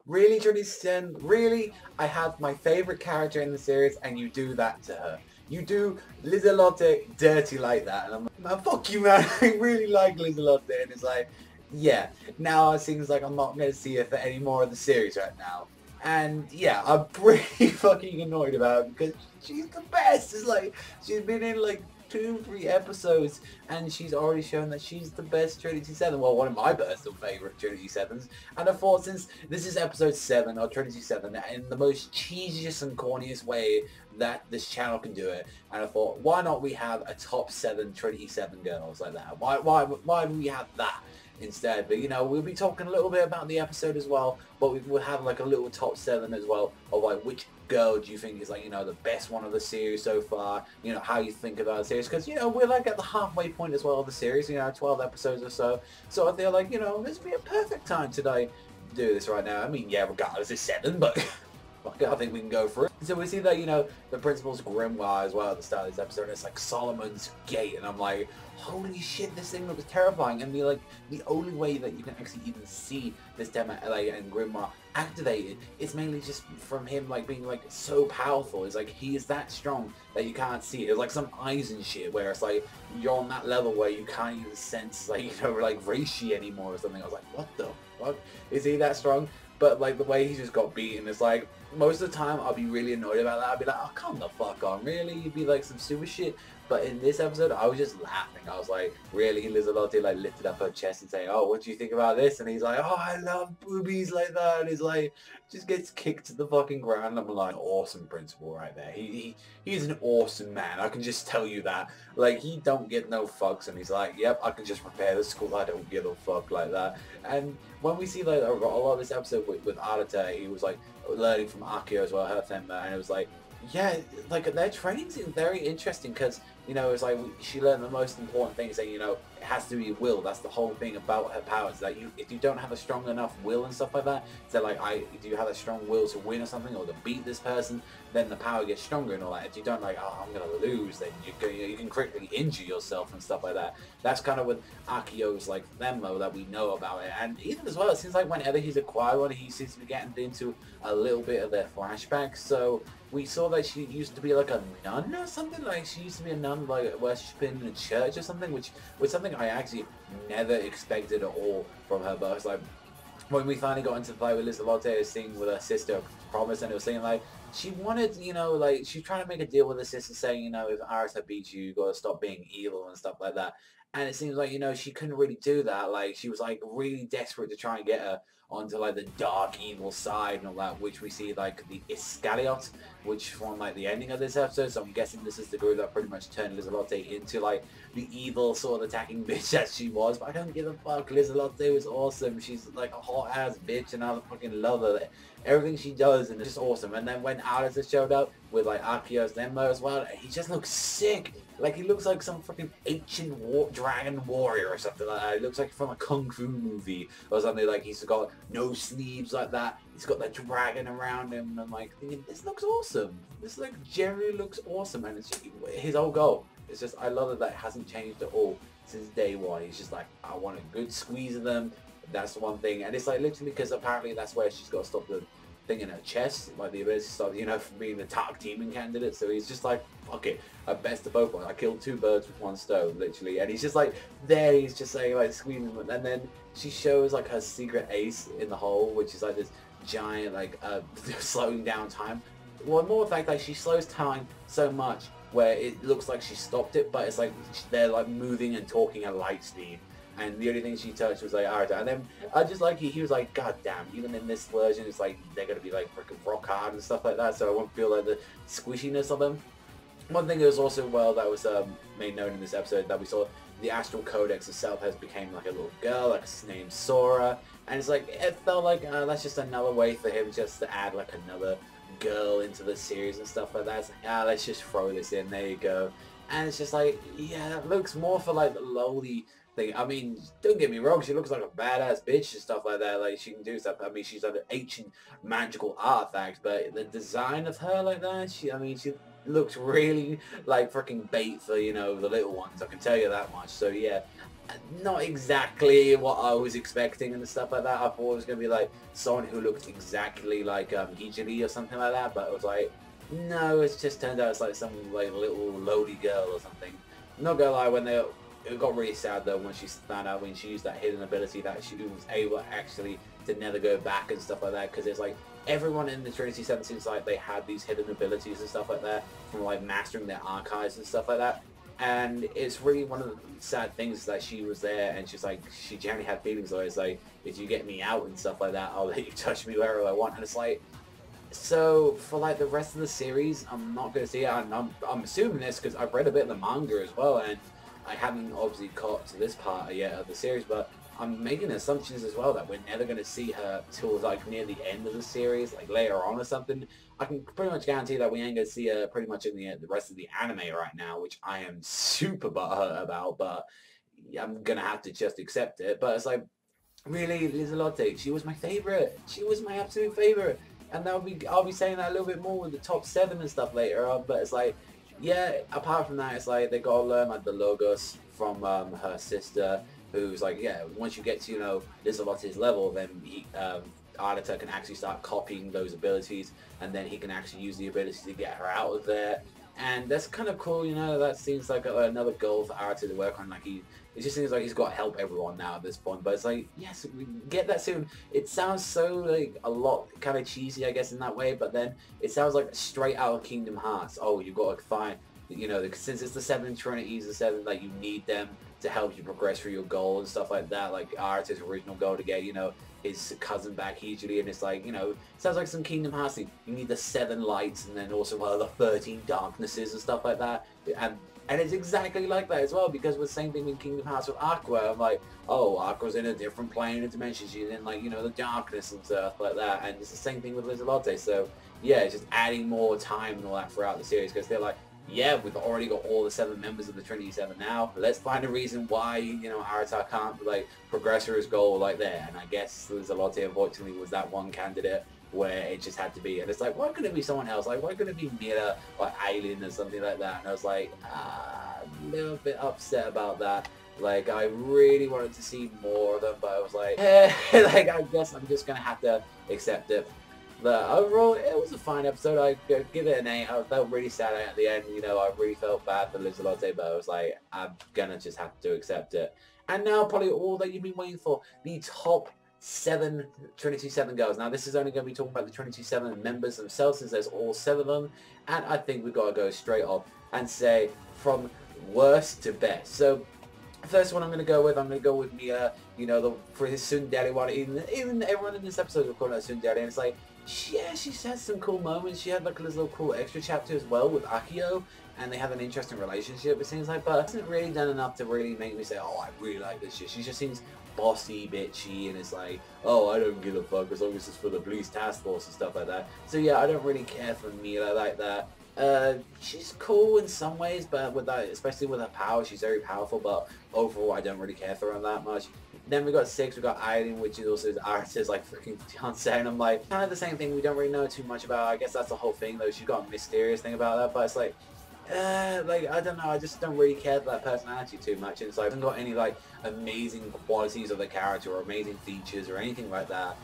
Really, Trinity, really? I have my favorite character in the series and you do that to her. You do Lizelotte dirty like that. And I'm like, man, fuck you, man. I really like Lizelotte. And it's like, yeah, now it seems like I'm not going to see her for any more of the series right now. And yeah, I'm pretty fucking annoyed about it because she's the best. It's like, she's been in like 2, 3 episodes and she's already shown that she's the best Trinity 7. Well, one of my personal favourite Trinity 7s. And I thought since this is episode 7 of Trinity 7 in the most cheesiest and corniest way that this channel can do it, and I thought, why not we have a top 7 Trinity 7 girls like that? Why do we have that instead? But you know, we'll be talking a little bit about the episode as well, but we'll have like a little top 7 as well of like which girl do you think is like, you know, the best one of the series so far, you know, how you think about the series, because you know, we're like at the halfway point as well of the series, you know, 12 episodes or so, so I feel like, you know, this would be a perfect time today to do this right now. I mean, yeah, regardless it's 7, but I think we can go for it. So we see that, you know, the principal's grimoire as well at the start of this episode. It's like Solomon's Gate, and I'm like, holy shit, this thing looks terrifying. And the only way that you can actually even see this demo like and grimoire activated is mainly just from him like being like so powerful. It's like he is that strong that you can't see it. It's like some eyes and shit where it's like you're on that level where you can't even sense like, you know, like reishi anymore or something. I was like, what the fuck? Is he that strong? But like the way he just got beaten is like, most of the time I'll be really annoyed about that. I'll be like, oh, come the fuck on, really? You'd be like some stupid shit. But in this episode, I was just laughing. I was like, really? Lizelotte like lifted up her chest and saying, oh, what do you think about this? And he's like, oh, I love boobies like that. And he's like, just gets kicked to the fucking ground. I'm like, awesome principal right there. He's an awesome man. I can just tell you that. Like, he don't get no fucks. And he's like, yep, I can just repair the school. I don't give a fuck like that. And when we see like a lot of this episode with Arata, he was like learning from Akio as well, her member, and it was like, yeah, like their training seemed very interesting because, you know, it's like she learned the most important thing is that, you know, it has to be will. That's the whole thing about her powers, that if you don't have a strong enough will and stuff like that, so like do you have a strong will to win or something or to beat this person, then the power gets stronger and all that. If you don't like, oh, I'm gonna lose, then you can critically injure yourself and stuff like that. That's kind of with Akio's like themo that we know about it. And even as well, it seems like whenever he's acquired one, he seems to be getting into a little bit of their flashbacks. So we saw that she used to be like a nun or something, like she used to be a nun like where she's been in a church or something, which was something I actually never expected at all from her. But I was like, when we finally got into the fight with Lizelotte, seeing with her sister Promise, and it was saying like she wanted, you know, like she's trying to make a deal with her sister saying, you know, if Arata beats you, you gotta stop being evil and stuff like that. And it seems like, you know, she couldn't really do that. Like she was like really desperate to try and get her onto like the dark evil side and all that, which we see like the Iscariot, which from like the ending of this episode. So I'm guessing this is the group that pretty much turned Lizelotte into like the evil sort of attacking bitch that she was. But I don't give a fuck. Lizelotte was awesome. She's like a hot ass bitch and I fucking love her. Everything she does and it's just awesome. And then when Arata showed up with like Akio's Denmo as well, he just looks sick. Like he looks like some fucking ancient dragon warrior or something like that. He looks like from a kung fu movie or something. Like he's got no sleeves like that. He's got the dragon around him. And I'm like thinking, this looks awesome. This like generally looks awesome. And it's just, his whole goal. It's just, I love that hasn't changed at all since day one. He's just like, I want a good squeeze of them. That's the one thing. And it's like literally because apparently that's where she's got to stop the thing in her chest, like the ability to stop, you know, from being the tag teaming candidate. So he's just like, fuck it, a best of both worlds. I killed 2 birds with 1 stone, literally. And he's just like there, he's just saying like squeezing them. And then she shows like her secret ace in the hole, which is like this giant like slowing down time. One more fact, like she slows time so much where it looks like she stopped it, but it's like they're like moving and talking at light speed. And the only thing she touched was like Arata. And then I just like he was like, god damn, even in this version it's like they're gonna be like freaking rock hard and stuff like that, so I won't feel like the squishiness of them. One thing that was also that was made known in this episode, that we saw the Astral Codex itself has became like a little girl, like named Sora, and it's like it felt like that's just another way for him just to add like another girl into the series and stuff like that. It's like, let's just throw this in, there you go. And it's just like, yeah, that looks more for like the lowly thing. I mean, don't get me wrong, she looks like a badass bitch and stuff like that. Like she can do stuff. I mean, she's like an ancient magical artifact, but the design of her like that, she looks really like freaking bait for, you know, the little ones. I can tell you that much. So yeah, not exactly what I was expecting and stuff like that. I thought it was going to be like someone who looked exactly like Hijiri or something like that, but it was like, no, it just turned out it's like some like little lowly girl or something. Not gonna lie, it got really sad though when she found out when she used that hidden ability that she was able actually to never go back and stuff like that, because it's like everyone in the Trinity 7 seems like they had these hidden abilities and stuff like that from like mastering their archives and stuff like that. And it's really one of the sad things that she was there and she's like, she generally had feelings always like, if you get me out and stuff like that, I'll let you touch me wherever I want. And it's like, so for like the rest of the series, I'm not going to see it. And I'm assuming this because I've read a bit of the manga as well, and I haven't obviously caught to this part yet of the series, but I'm making assumptions as well that we're never going to see her till like near the end of the series, like later on or something. I can pretty much guarantee that we ain't going to see her pretty much in the rest of the anime right now, which I am super butthurt about, but I'm going to have to just accept it. But it's like, really, Lizelotte, she was my favorite. She was my absolute favorite. And I'll be saying that a little bit more with the top 7 and stuff later on, but it's like, yeah, apart from that, it's like they gotta learn like the logos from her sister, who's like, yeah, once you get to, you know, Lizelotte's level, then Arata can actually start copying those abilities, and then he can actually use the ability to get her out of there. And that's kind of cool, you know, that seems like another goal for Arata to work on. Like it just seems like he's got to help everyone now at this point. But it's like, yes, we get that soon. It sounds so like a lot kind of cheesy, I guess, in that way. But then it sounds like straight out of Kingdom Hearts. Oh, you've got to find, you know, since it's the 7 Trinities, the 7, like you need them to help you progress through your goal and stuff like that. Like Arata's original goal to get, you know, his cousin back hugely, and it's like, you know, sounds like some Kingdom Hearts thing. You need the 7 lights and then also the 13 darknesses and stuff like that. And it's exactly like that as well, because with the same thing in Kingdom Hearts with Aqua, I'm like, oh, Aqua's in a different plane of dimension. She's in, like, you know, the darkness and stuff like that. And it's the same thing with Lizelotte. So yeah, it's just adding more time and all that throughout the series, because they're like, yeah, we've already got all the 7 members of the Trinity 7 now. Let's find a reason why, you know, Arata can't, like, progress her his goal like there. And I guess Lizelotte, unfortunately, was that one candidate where it just had to be. And it's like, why couldn't it be someone else? Like, why couldn't it be Mira or Aileen or something like that? And I was like, a little bit upset about that. Like, I really wanted to see more of them, but I was like, like, I guess I'm just going to have to accept it. But overall, it was a fine episode. I give it an 8. I felt really sad at the end. You know, I really felt bad for Lizelotte, but I was like, I'm gonna just have to accept it. And now, probably all that you've been waiting for, the top 7 Trinity 7 girls. Now, this is only going to be talking about the Trinity 7 members themselves, since there's all 7 of them. And I think we've got to go straight off and say from worst to best. So, the first one I'm going to go with Mia, you know, for his tsundere one. Even everyone in this episode will call her tsundere, and it's like, yeah, she had some cool moments. She had like this little cool extra chapter as well with Akio, and they have an interesting relationship, it seems like, but it hasn't really done enough to really make me say, oh, I really like this shit. She just seems bossy, bitchy, and it's like, oh, I don't give a fuck as long as it's for the Bleach task force and stuff like that. So yeah, I don't really care for Mila like that. She's cool in some ways, but with that, especially with her power, she's very powerful, but overall I don't really care for her that much. Then we got 6, we got Aileen, which is also Arata's like freaking fiance, and I'm like, kind of the same thing, we don't really know too much about her. I guess that's the whole thing though, she's got a mysterious thing about that, but it's like, I don't know, I just don't really care for that personality too much, and it's like, I haven't got any like amazing qualities of the character or amazing features or anything like that.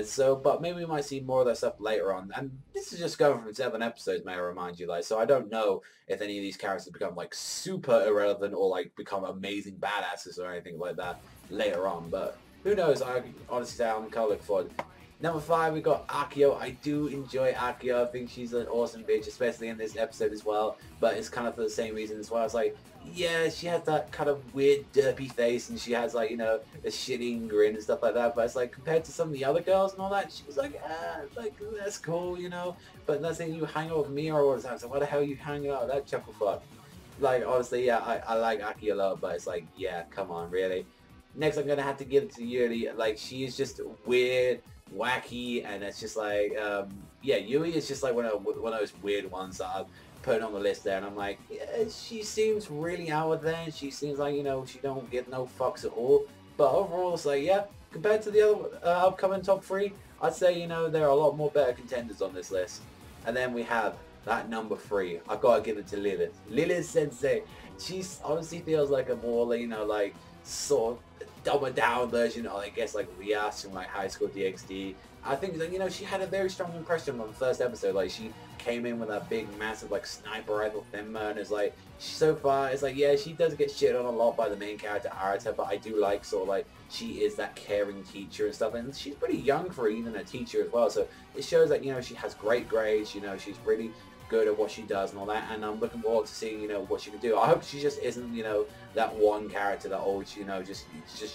So, but maybe we might see more of that stuff later on. And this is just going from 7 episodes, may I remind you, like, so I don't know if any of these characters become like super irrelevant or like become amazing badasses or anything like that later on. But who knows? I honestly say I'm kind of looking forward. Number 5, we got Akio. I do enjoy Akio. I think she's an awesome bitch, especially in this episode as well. But it's kind of for the same reason as well. It's like, yeah, she has that kind of weird derpy face, and she has like, you know, a shitting grin and stuff like that. But it's like, compared to some of the other girls and all that, she's like, like, that's cool, you know. But that's saying you hang out with me all the time. So why the hell are you hanging out with that chuckle fuck? Like, honestly, yeah, I like Akio a lot, but it's like, yeah, come on, really. Next, I'm gonna have to give it to Yuri. Like, she is just weird, wacky, and it's just like, yeah, Yui is just like one of those weird ones that I've put on the list there, and I'm like, yeah, she seems really out there. She seems like, you know, she don't give no fucks at all. But overall, it's like, yeah, compared to the other upcoming top 3, I'd say, you know, there are a lot more better contenders on this list. And then we have that number 3. I've got to give it to Lilith. Lilith Sensei. She honestly feels like a more, you know, like sort of dumber down version of, I guess, like Rias from like High School DxD. I think that, you know, she had a very strong impression on the first episode. Like, she came in with that big, massive, like, sniper rifle Finma, and it's like, so far, it's like, yeah, she does get shit on a lot by the main character, Arata, but I do like, sort of, like, she is that caring teacher and stuff, and she's pretty young for even a teacher as well, so it shows that, you know, she has great grades, you know, she's really good at what she does and all that, and I'm looking forward to seeing, you know, what she can do. I hope she just isn't, you know, that one character that always, you know, just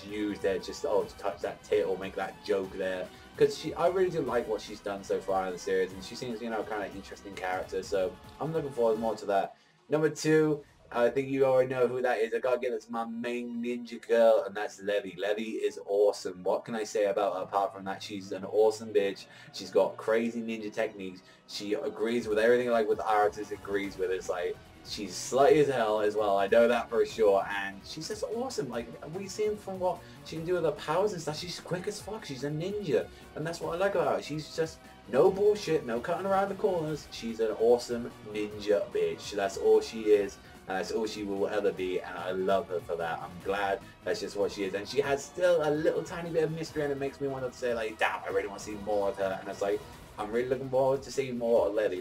used there, just, oh, to touch that tit or make that joke there. Because I really do like what she's done so far in the series, and she seems, you know, kind of interesting character, so I'm looking forward more to that. Number 2, I think you already know who that is. I gotta give it to my main ninja girl, and that's Levi. Levi is awesome. What can I say about her apart from that? She's an awesome bitch. She's got crazy ninja techniques. She agrees with everything, like with Artis agrees with. It's like, she's slutty as hell as well. I know that for sure. And she's just awesome. Like, we've seen from what she can do with her powers and stuff. She's quick as fuck. She's a ninja. And that's what I like about her. She's just no bullshit, no cutting around the corners. She's an awesome ninja bitch. That's all she is. And that's all she will ever be, and I love her for that. I'm glad that's just what she is. And she has still a little tiny bit of mystery, and it makes me want to say, like, damn, I really want to see more of her. And it's like, I'm really looking forward to seeing more of Levi.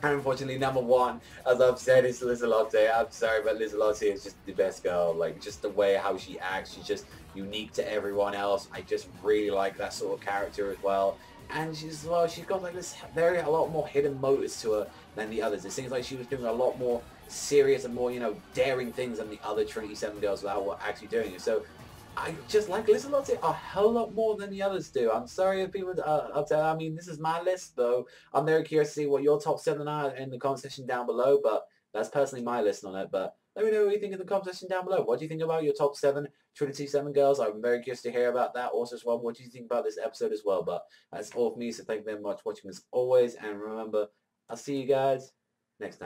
And unfortunately, number 1, as I've said, is Lizelotte. I'm sorry, but Lizelotte is just the best girl. Like, just the way how she acts, she's just unique to everyone else. I just really like that sort of character as well. And she's, well, she's got like this a lot more hidden motives to her than the others. It seems like she was doing a lot more serious and more, you know, daring things than the other Trinity 7 girls were actually doing it. So I just like Lizelotte a hell lot more than the others do. I'm sorry if people upset. I mean, this is my list though. I'm very curious to see what your top 7 are in the comment section down below, but that's personally my list on it. But let me know what you think in the comment section down below. What do you think about your top 7 Trinity 7 girls? I'm very curious to hear about that. Also as well, what do you think about this episode as well? But that's all for me, so thank you very much for watching as always, and remember, I'll see you guys next time.